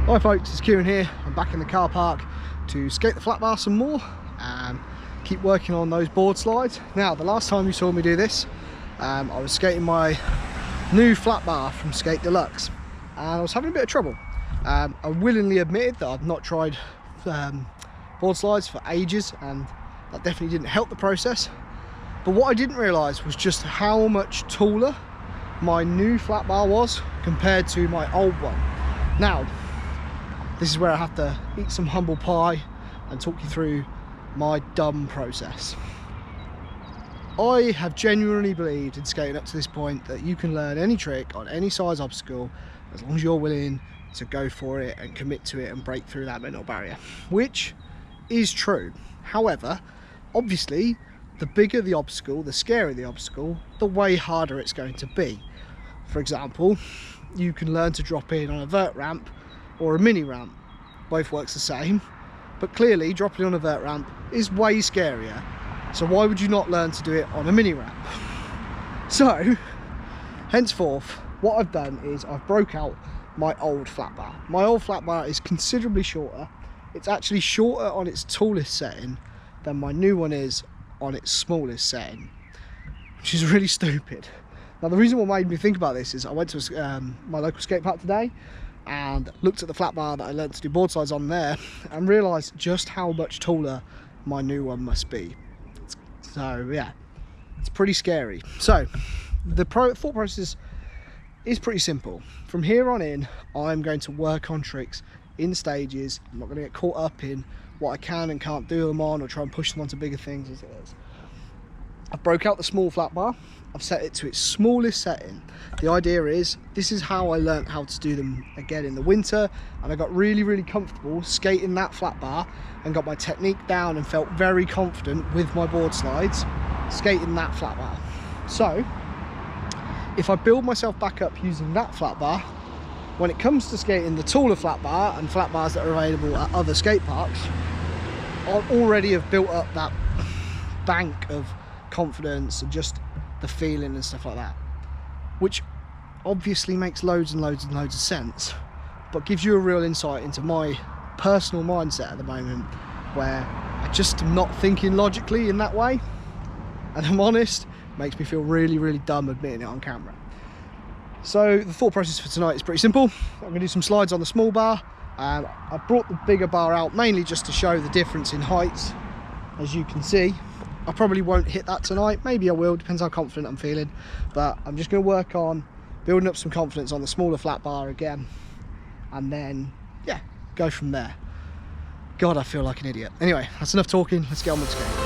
Hi folks, it's Kieran here. I'm back in the car park to skate the flat bar some more and keep working on those board slides. Now, the last time you saw me do this, I was skating my new flat bar from Skate Deluxe and I was having a bit of trouble. I willingly admitted that I've not tried board slides for ages and that definitely didn't help the process. But what I didn't realise was just how much taller my new flat bar was compared to my old one. Now, this is where I have to eat some humble pie and talk you through my dumb process. I have genuinely believed in skating up to this point that you can learn any trick on any size obstacle as long as you're willing to go for it and commit to it and break through that mental barrier, which is true. However, obviously, the bigger the obstacle, the scarier the obstacle, the way harder it's going to be. For example, you can learn to drop in on a vert ramp or a mini ramp. Both works the same, but clearly dropping on a vert ramp is way scarier, so why would you not learn to do it on a mini ramp? So henceforth, what I've done is I've broke out my old flat bar. My old flat bar is considerably shorter. It's actually shorter on its tallest setting than my new one is on its smallest setting, which is really stupid. Now, the reason what made me think about this is I went to my local skate park today and looked at the flat bar that I learned to do board slides on there and realised just how much taller my new one must be. So yeah, it's pretty scary. So the thought process is pretty simple. From here on in, I'm going to work on tricks in stages. I'm not going to get caught up in what I can and can't do them on or try and push them onto bigger things as it is. I've broke out the small flat bar. I've set it to its smallest setting. The idea is, this is how I learned how to do them again in the winter, and I got really comfortable skating that flat bar and got my technique down and felt very confident with my board slides skating that flat bar. So if I build myself back up using that flat bar, when it comes to skating the taller flat bar and flat bars that are available at other skate parks, I already have built up that bank of confidence and just the feeling and stuff like that, which obviously makes loads of sense, but gives you a real insight into my personal mindset at the moment, where I just am not thinking logically in that way, and I'm honest, it makes me feel really dumb admitting it on camera. So the thought process for tonight is pretty simple. I'm going to do some slides on the small bar. I brought the bigger bar out mainly just to show the difference in heights. As you can see, I probably won't hit that tonight, maybe I will, depends how confident I'm feeling, but I'm just going to work on building up some confidence on the smaller flat bar again, and then yeah, go from there. God, I feel like an idiot. Anyway, that's enough talking, let's get on with the skate.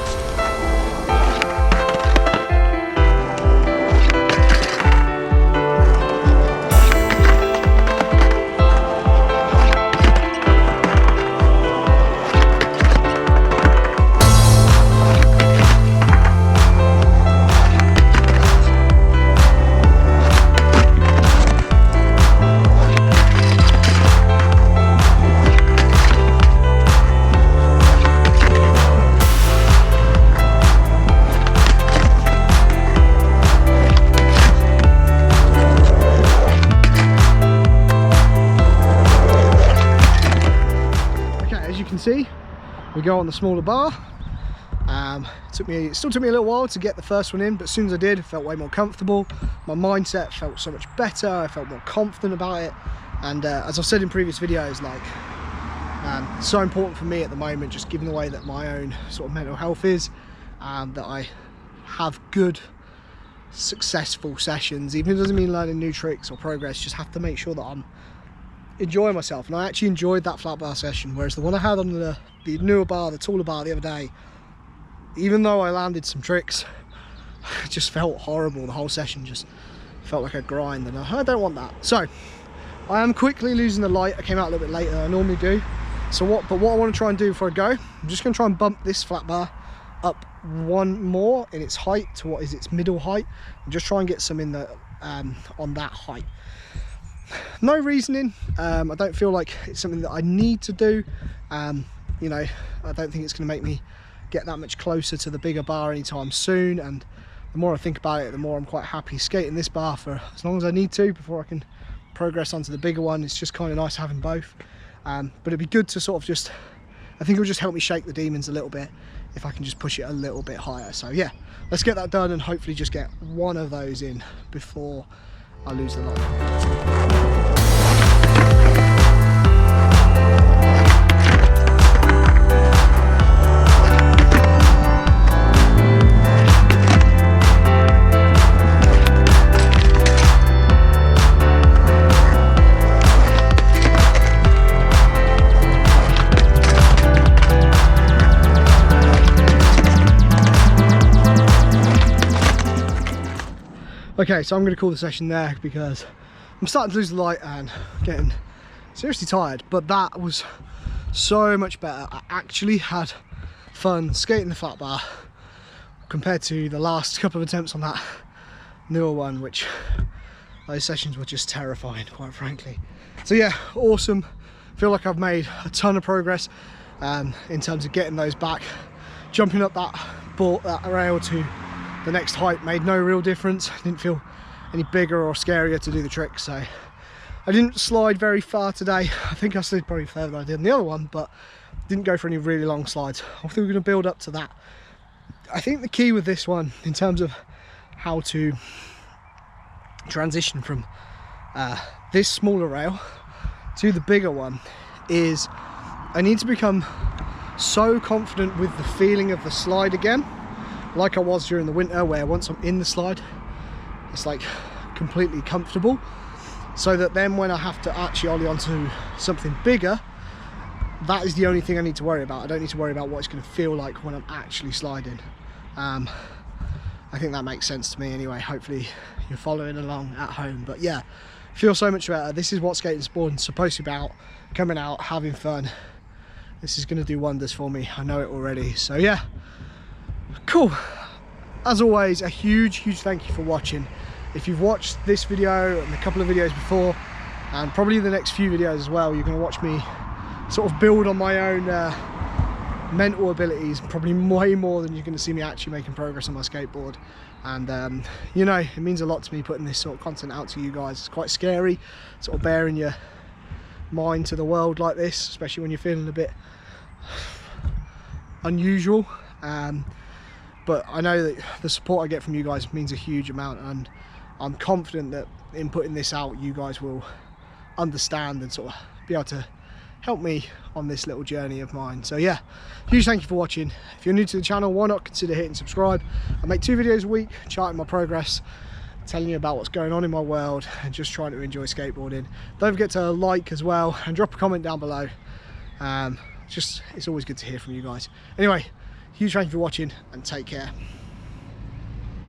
See, we go on the smaller bar. It still took me a little while to get the first one in, but as soon as I did, I felt way more comfortable. My mindset felt so much better. I felt more confident about it, and as I've said in previous videos, like it's so important for me at the moment, just given the way that my own sort of mental health is, that I have good successful sessions, even if it doesn't mean learning new tricks or progress. Just have to make sure that I'm enjoying myself, and I actually enjoyed that flat bar session, whereas the one I had on the newer bar, the taller bar the other day, even though I landed some tricks, it just felt horrible. The whole session just felt like a grind, and I don't want that. So I am quickly losing the light. I came out a little bit later than I normally do. But what I want to try and do before I go, I'm just going to try and bump this flat bar up one more in its height to what is its middle height, and just try and get some in the on that height. No reasoning. I don't feel like it's something that I need to do. You know, I don't think it's going to make me get that much closer to the bigger bar anytime soon, and the more I think about it, the more I'm quite happy skating this bar for as long as I need to before I can progress onto the bigger one. It's just kind of nice having both. but it'd be good to sort of just, I think it'll just help me shake the demons a little bit if I can just push it a little bit higher. So yeah, let's get that done and hopefully just get one of those in before I lose the light. Okay, so I'm going to call the session there because I'm starting to lose the light and getting seriously tired, but that was so much better. I actually had fun skating the flat bar compared to the last couple of attempts on that newer one, which those sessions were just terrifying, quite frankly. So yeah, awesome. Feel like I've made a ton of progress in terms of getting those back. Jumping up that rail to the next height made no real difference. Didn't feel any bigger or scarier to do the trick, so I didn't slide very far today. I think I slid probably further than I did in the other one, but didn't go for any really long slides. I think we're going to build up to that. I think the key with this one, in terms of how to transition from this smaller rail to the bigger one, is I need to become so confident with the feeling of the slide again, like I was during the winter, where once I'm in the slide it's like completely comfortable, so that then when I have to actually ollie onto something bigger, that is the only thing I need to worry about. I don't need to worry about what it's going to feel like when I'm actually sliding. I think that makes sense to me anyway. Hopefully you're following along at home, but yeah, feel so much better. This is what skating sport is supposed to be about: coming out, having fun. This is going to do wonders for me, I know it already. So yeah, cool. As always, a huge thank you for watching. If you've watched this video and a couple of videos before, and probably the next few videos as well, you're going to watch me sort of build on my own mental abilities, probably way more than you're going to see me actually making progress on my skateboard. And you know, it means a lot to me putting this sort of content out to you guys. It's quite scary, sort of bearing your mind to the world like this, especially when you're feeling a bit unusual. But I know that the support I get from you guys means a huge amount, and I'm confident that in putting this out, you guys will understand and sort of be able to help me on this little journey of mine. So yeah, huge thank you for watching. If you're new to the channel, why not consider hitting subscribe? I make 2 videos a week, charting my progress, telling you about what's going on in my world, and just trying to enjoy skateboarding. Don't forget to like as well, and drop a comment down below. It's always good to hear from you guys. Anyway, huge thank you for watching, and take care.